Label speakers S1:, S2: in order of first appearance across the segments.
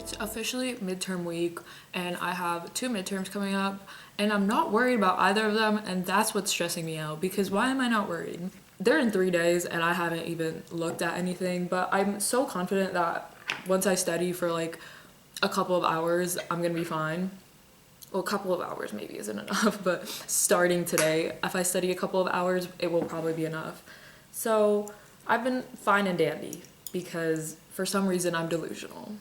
S1: It's officially midterm week and I have two midterms coming up and I'm not worried about either of them, and that's what's stressing me out because why am I not worried? They're in 3 days and I haven't even looked at anything, but I'm so confident that once I study for like a couple of hours, I'm gonna be fine. Well, a couple of hours maybe isn't enough, but starting today, if I study a couple of hours, it will probably be enough. So I've been fine and dandy because for some reason I'm delusional.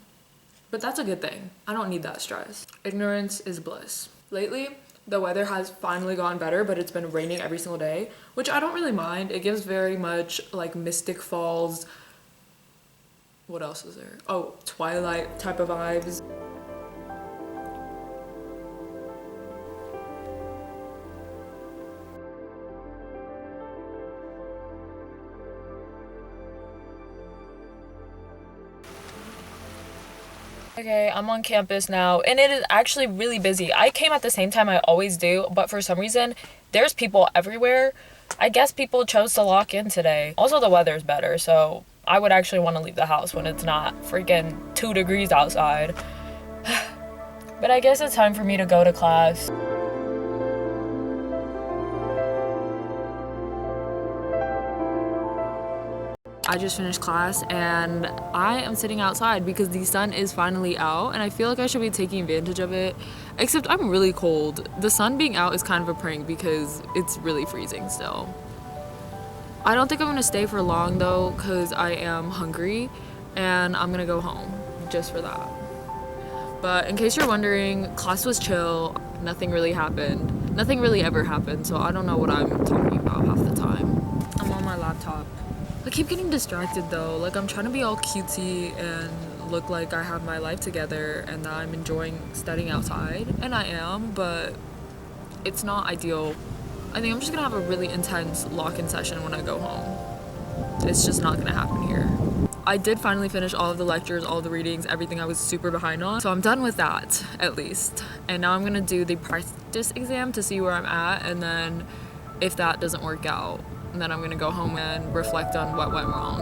S1: But that's a good thing. I don't need that stress. Ignorance is bliss. Lately, the weather has finally gotten better, but it's been raining every single day, which I don't really mind. It gives very much like Mystic Falls. What else is there? Oh, Twilight type of vibes. Okay, I'm on campus now, and it is actually really busy. I came at the same time I always do, but for some reason, there's people everywhere. I guess people chose to lock in today. Also, the weather's better, so I would actually want to leave the house when it's not freaking 2 degrees outside. But I guess it's time for me to go to class. I just finished class and I am sitting outside because the sun is finally out and I feel like I should be taking advantage of it, except I'm really cold. The sun being out is kind of a prank because it's really freezing still. I don't think I'm gonna stay for long though because I am hungry and I'm gonna go home just for that. But in case you're wondering, class was chill, nothing really happened. Nothing really ever happened, so I don't know what I'm talking about half the time. I'm on my laptop. I keep getting distracted though, like I'm trying to be all cutesy and look like I have my life together and that I'm enjoying studying outside, and I am, but it's not ideal. I think I'm just gonna have a really intense lock-in session when I go home. It's just not gonna happen here. I did finally finish all of the lectures, all of the readings, everything I was super behind on, so I'm done with that, at least. And now I'm gonna do the practice exam to see where I'm at, and then if that doesn't work out, and then I'm gonna go home and reflect on what went wrong.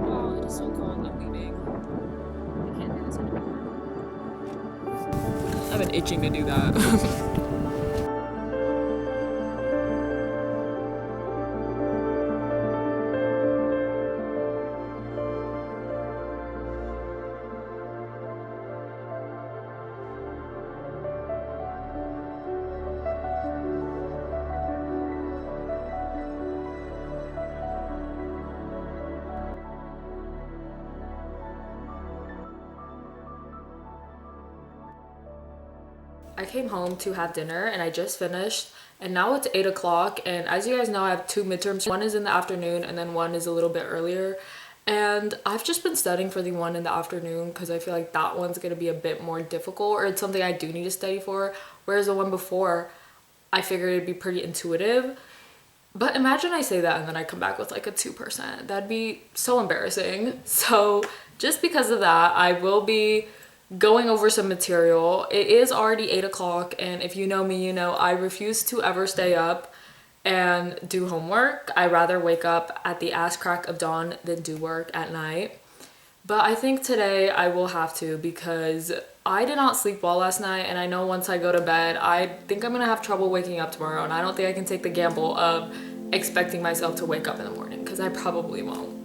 S1: Oh, it is so cold. I'm leaving. I can't do this anymore. I've been itching to do that. I came home to have dinner and I just finished, and now it's 8 o'clock, and as you guys know, I have two midterms. One is in the afternoon and then one is a little bit earlier, and I've just been studying for the one in the afternoon because I feel like that one's gonna be a bit more difficult, or it's something I do need to study for, whereas the one before I figured it'd be pretty intuitive. But imagine I say that and then I come back with like a 2%. That'd be so embarrassing. So just because of that, I will be going over some material. It is already 8 o'clock, and if you know me, you know I refuse to ever stay up and do homework. I rather wake up at the ass crack of dawn than do work at night. But I think today I will have to because I did not sleep well last night, and I know once I go to bed, I think I'm gonna have trouble waking up tomorrow, and I don't think I can take the gamble of expecting myself to wake up in the morning because I probably won't.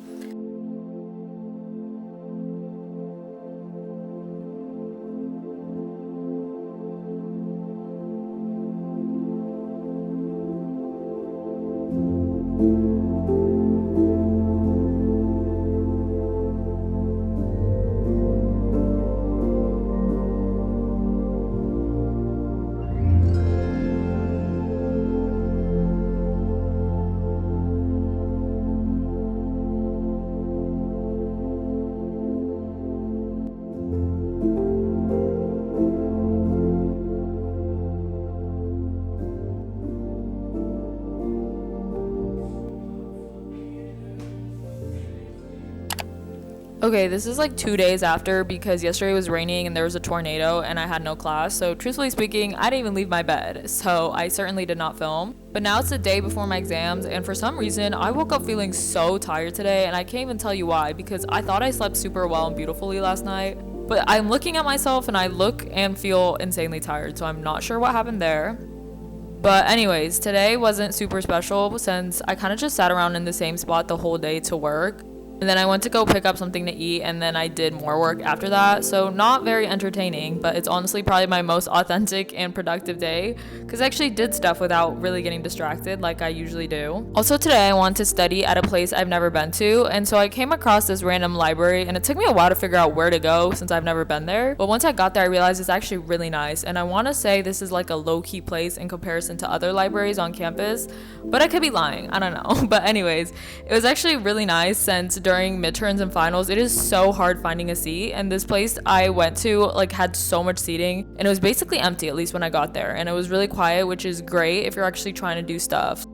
S1: Okay, this is like 2 days after because yesterday was raining and there was a tornado and I had no class. So, truthfully speaking, I didn't even leave my bed. So, I certainly did not film. But now it's the day before my exams, and for some reason, I woke up feeling so tired today, and I can't even tell you why because I thought I slept super well and beautifully last night. But I'm looking at myself and I look and feel insanely tired, so I'm not sure what happened there. But anyways, today wasn't super special since I kind of just sat around in the same spot the whole day to work. And then I went to go pick up something to eat, and then I did more work after that. So not very entertaining, but it's honestly probably my most authentic and productive day because I actually did stuff without really getting distracted like I usually do. Also today I want to study at a place I've never been to, and so I came across this random library, and it took me a while to figure out where to go since I've never been there. But once I got there, I realized it's actually really nice, and I want to say this is like a low-key place in comparison to other libraries on campus, but I could be lying. I don't know. But anyways, it was actually really nice since during midterms and finals it is so hard finding a seat, and this place I went to like had so much seating and it was basically empty, at least when I got there, and it was really quiet, which is great if you're actually trying to do stuff.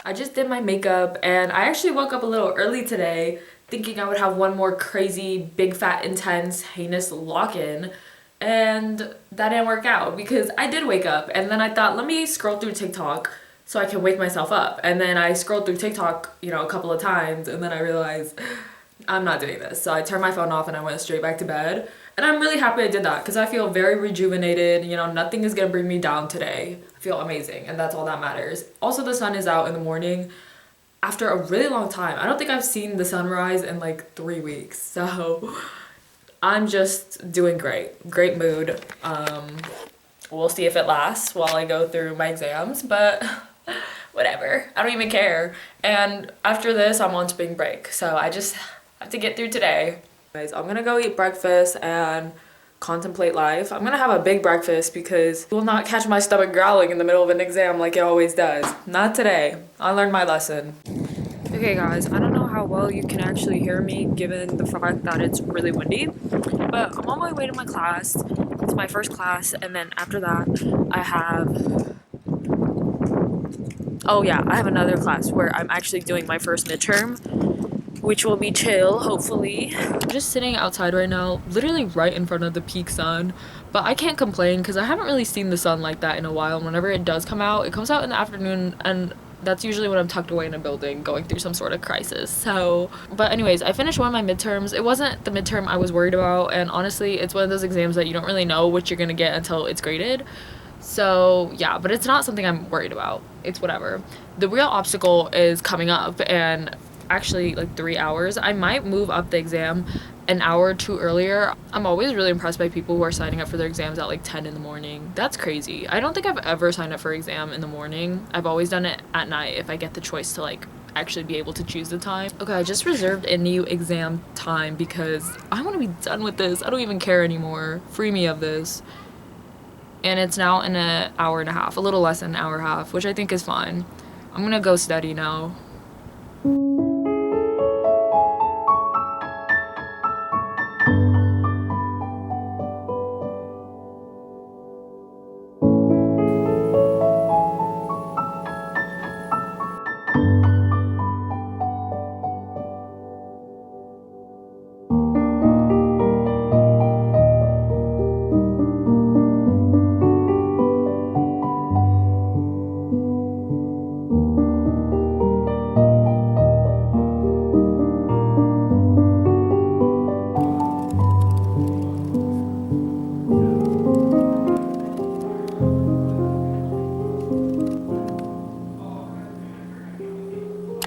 S1: I just did my makeup and I actually woke up a little early today thinking I would have one more crazy, big, fat, intense, heinous lock-in, and that didn't work out because I did wake up and then I thought, let me scroll through TikTok so I can wake myself up. And then I scrolled through TikTok, a couple of times, and then I realized I'm not doing this. So I turned my phone off and I went straight back to bed. And I'm really happy I did that because I feel very rejuvenated. Nothing is gonna bring me down today. I feel amazing, and that's all that matters. Also, the sun is out in the morning after a really long time. I don't think I've seen the sunrise in like 3 weeks. So I'm just doing great. Great mood. We'll see if it lasts while I go through my exams, but whatever. I don't even care. And after this, I'm on spring break. So I just have to get through today. Anyways, I'm gonna go eat breakfast and contemplate life. I'm gonna have a big breakfast because it will not catch my stomach growling in the middle of an exam like it always does. Not today. I learned my lesson. Okay guys, I don't know how well you can actually hear me given the fact that it's really windy, but I'm on my way to my class. It's my first class, and then after that I have I have another class where I'm actually doing my first midterm, which will be chill, hopefully. I'm just sitting outside right now, literally right in front of the peak sun, but I can't complain because I haven't really seen the sun like that in a while. And whenever it does come out, it comes out in the afternoon, and that's usually when I'm tucked away in a building going through some sort of crisis. So, but anyways, I finished one of my midterms. It wasn't the midterm I was worried about, and honestly, it's one of those exams that you don't really know what you're gonna get until it's graded. So yeah, but it's not something I'm worried about. It's whatever. The real obstacle is coming up, and actually like 3 hours. I might move up the exam an hour or two earlier. I'm always really impressed by people who are signing up for their exams at like 10 in the morning. That's crazy. I don't think I've ever signed up for an exam in the morning. I've always done it at night if I get the choice to like actually be able to choose the time. Okay, I just reserved a new exam time because I want to be done with this. I don't even care anymore. Free me of this. And it's now in an hour and a half, a little less than an hour and a half, which I think is fine. I'm gonna go study now.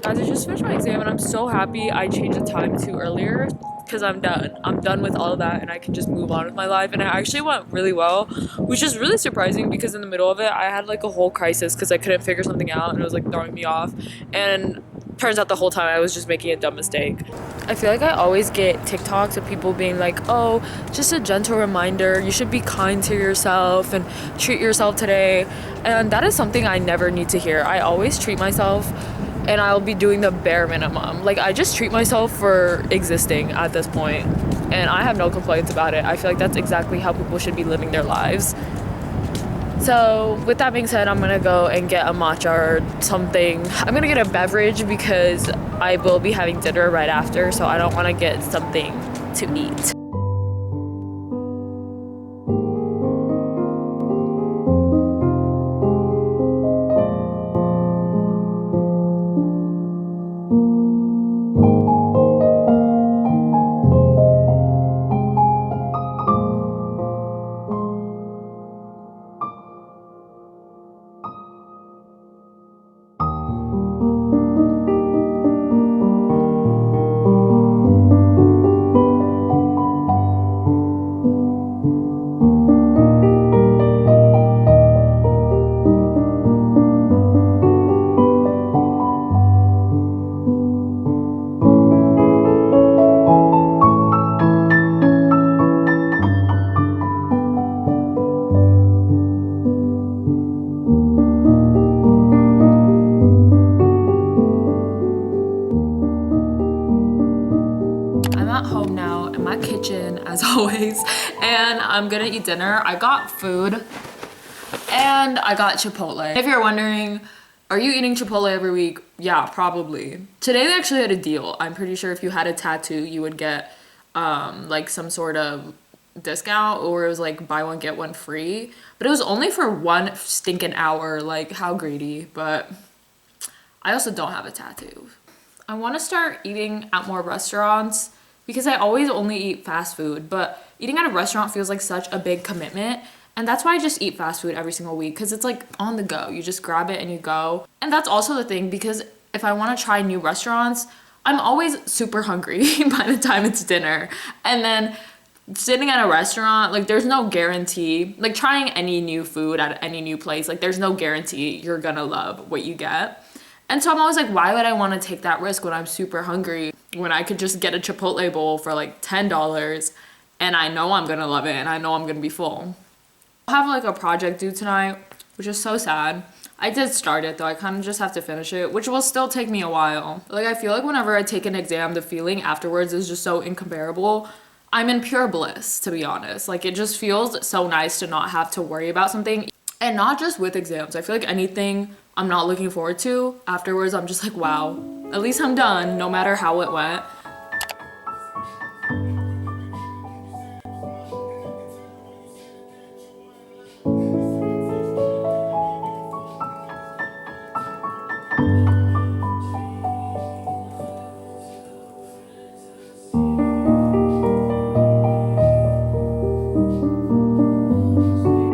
S1: Guys, I just finished my exam and I'm so happy I changed the time to earlier because I'm done. I'm done with all of that and I can just move on with my life, and it actually went really well, which is really surprising because in the middle of it I had like a whole crisis because I couldn't figure something out and it was like throwing me off, and turns out the whole time I was just making a dumb mistake. I feel like I always get TikToks of people being like, oh, just a gentle reminder, you should be kind to yourself and treat yourself today. And that is something I never need to hear. I always treat myself, and I'll be doing the bare minimum. Like, I just treat myself for existing at this point, and I have no complaints about it. I feel like that's exactly how people should be living their lives. So with that being said, I'm gonna go and get a matcha or something. I'm gonna get a beverage because I will be having dinner right after, so I don't want to get something to eat. At home now in my kitchen as always, and I'm gonna eat dinner. I got food and I got Chipotle. If you're wondering, are you eating Chipotle every week? Yeah, probably. Today they actually had a deal. I'm pretty sure if you had a tattoo you would get like some sort of discount, or it was like buy one get one free, but it was only for 1 stinking hour. Like, how greedy. But I also don't have a tattoo. I want to start eating at more restaurants because I always only eat fast food, but eating at a restaurant feels like such a big commitment. And that's why I just eat fast food every single week, because it's like on the go. You just grab it and you go. And that's also the thing, because if I want to try new restaurants, I'm always super hungry by the time it's dinner. And then sitting at a restaurant, like, there's no guarantee. Like, trying any new food at any new place, like, there's no guarantee you're gonna love what you get. And so I'm always like, why would I want to take that risk when I'm super hungry, when I could just get a Chipotle bowl for like $10 and I know I'm gonna love it and I know I'm gonna be full. I have like a project due tonight, which is so sad. I did start it though, I kind of just have to finish it, which will still take me a while. Like, I feel like whenever I take an exam, the feeling afterwards is just so incomparable. I'm in pure bliss, to be honest. Like, it just feels so nice to not have to worry about something. And not just with exams. I feel like anything I'm not looking forward to, afterwards I'm just like, wow, at least I'm done, no matter how it went.